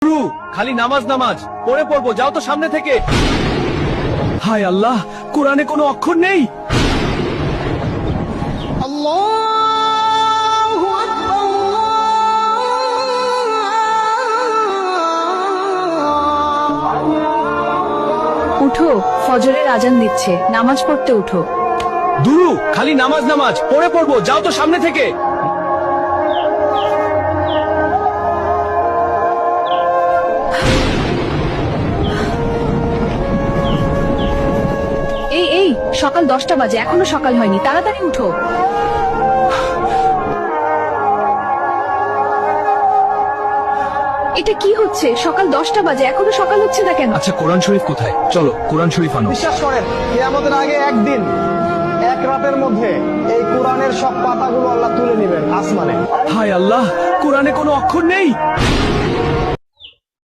গুরু, খালি নামাজ নামাজ পড়ে পড়বো, যাও তো সামনে থেকে। হায় আল্লাহ, কোরআনে কোনো অক্ষর নেই। উঠো, ফজরের আজান দিচ্ছে, নামাজ পড়তে উঠো। দুরু, খালি নামাজ নামাজ পড়ে পড়বো, যাও তো সামনে থেকে। এই এই, সকাল 10টা বাজে, এখনো সকাল হয়নি, তাড়াতাড়ি উঠো। এটা কি হচ্ছে? সকাল 10টা বাজে, এখনো সকাল হচ্ছে না কেন? আচ্ছা, কোরআন শরীফ কোথায়? চলো কোরআন শরীফ আনো। বিশ্বাস করেন, কিয়ামতের আগে একদিন এক রাতের মধ্যে এই কোরআনের সব পাতাগুলো আল্লাহ তুলে নেবেন আসমানে। হায় আল্লাহ, কোরআনে কোনো অক্ষর নেই।